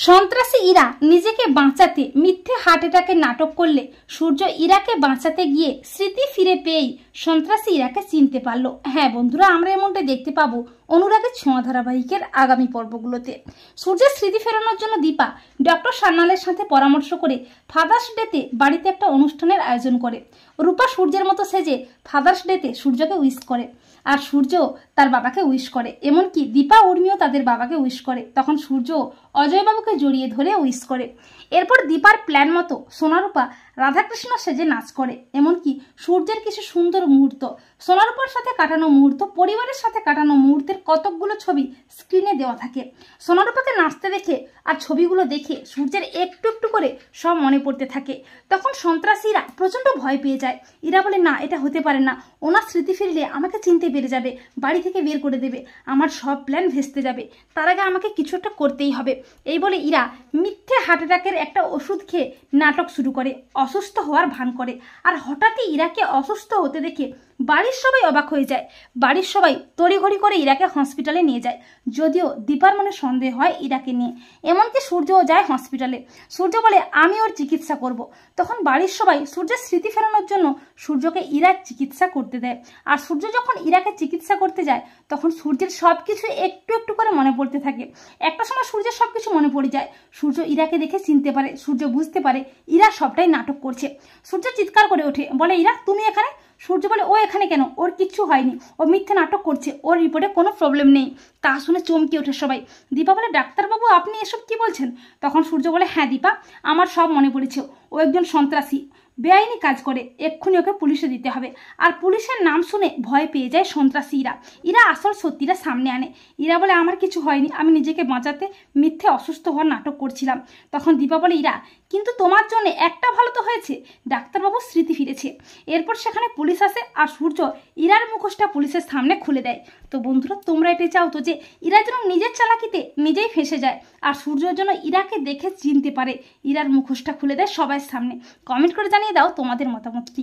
সন্ত্রাসী ইরা নিজেকে বাঁচাতে মিথ্যে হার্ট অ্যাটাকের নাটক করলে সূর্য ইরাকে বাঁচাতে গিয়ে স্মৃতি ফিরে পেয়েই সন্ত্রাসী ইরাকে চিনতে পারলো। হ্যাঁ বন্ধুরা, আমরা এমনটা দেখতে পাবো অনুরাগের ছোঁয়া ধারাবাহিকের আগামী পর্বগুলোতে। সূর্যের স্মৃতি ফেরানোর জন্য দীপা ডক্টর সান্যালের সাথে পরামর্শ করে ফাদার্স ডেতে বাড়িতে একটা অনুষ্ঠানের আয়োজন করে। রূপা সূর্যের মতো সেজে ফাদার্স ডেতে সূর্যকে উইশ করে, আর সূর্য তার বাবাকে উইশ করে। এমনকি দীপা উর্মিও তাদের বাবাকে উইশ করে। তখন সূর্য অজয়বাবুকে জড়িয়ে ধরে উইশ করে। এরপর দীপার প্ল্যান মতো সোনারূপা রাধাকৃষ্ণ সেজে নাচ করে। এমনকি সূর্যের কিছু সুন্দর মুহূর্ত, সোনারূপার সাথে কাটানো মুহূর্ত, পরিবারের সাথে কাটানো মুহূর্তের কতকগুলো ছবি স্ক্রিনে দেওয়া থাকে। সোনারূপাকে নাচতে দেখে আর ছবিগুলো দেখে সূর্যের একটু একটু করে সব মনে পড়তে থাকে। তখন সন্ত্রাসীরা প্রচণ্ড ভয় পেয়ে যায়। ইরা বলে, না, এটা হতে পারে না, ওনার স্মৃতি ফিরলে আমাকে চিনতে পেরে যাবে, বাড়ি থেকে বের করে দেবে, আমার সব প্ল্যান ভেস্তে যাবে, তার আগে আমাকে কিছু একটা করতেই হবে। এই বলে ইরা মিথ্যে হার্ট অ্যাটাকের একটা ওষুধ খেয়ে নাটক শুরু করে, অসুস্থ হওয়ার ভান করে। আর হঠাৎই ইরাকে অসুস্থ হতে দেখে বাড়ির সবাই অবাক হয়ে যায়। বাড়ির সবাই তড়িঘড়ি করে ইরাকে হসপিটালে নিয়ে যায়, যদিও দীপার মনে সন্দেহ হয় ইরাকে নিয়ে। এমনকি সূর্যও যায় হসপিটালে। সূর্য বলে, আমি ওর চিকিৎসা করব। তখন বাড়ির সবাই সূর্যের স্মৃতি ফেরানোর জন্য সূর্যকে ইরার চিকিৎসা করতে দেয়। আর সূর্য যখন ইরাকে চিকিৎসা করতে যায় তখন সূর্যের সব কিছু একটু একটু করে মনে পড়তে থাকে। একটা সময় সূর্যের সব কিছু মনে পড়ে যায়। সূর্য ইরাকে দেখে চিনতে পারে। সূর্য বুঝতে পারে ইরা সবটাই নাটক করছে। সূর্য চিৎকার করে ওঠে, বলে, ইরা তুমি এখানে? সূর্য বলে, ও এখানে কেন? ওর কিচ্ছু হয়নি, ও মিথ্যে নাটক করছে, ওর রিপোর্টে কোনো প্রবলেম নেই। তা শুনে চমকে ওঠে সবাই। দীপা বলে, ডাক্তারবাবু আপনি এসব কি বলছেন? তখন সূর্য বলে, হ্যাঁ দীপা, আমার সব মনে পড়েছে। ও একজন সন্ত্রাসী, বেআইনি কাজ করে, এক্ষুনি ওকে পুলিশে দিতে হবে। আর পুলিশের নাম শুনে ভয় পেয়ে যায় সন্ত্রাসী ইরা। ইরা আসল সত্যিটা সামনে আনে। ইরা বলে, আমার কিছু হয়নি, আমি নিজেকে বাঁচাতে মিথ্যে অসুস্থ হওয়ার নাটক করছিলাম। তখন দীপা বলে, ইরা, কিন্তু তোমার জন্য একটা ভালো তো হয়েছে, ডাক্তারবাবুর স্মৃতি ফিরেছে। এরপর সেখানে পুলিশ আসে আর সূর্য ইরার মুখোশটা পুলিশের সামনে খুলে দেয়। তো বন্ধুরা, তোমরা এটা চাও তো যে ইরা যেন নিজের চালাকিতে নিজেই ফেঁসে যায়, আর সূর্যর জন্য ইরাকে দেখে চিনতে পারে, ইরার মুখোশটা খুলে দেয় সবার সামনে। কমেন্ট করে জানিয়ে দাও তোমাদের মতামত কি।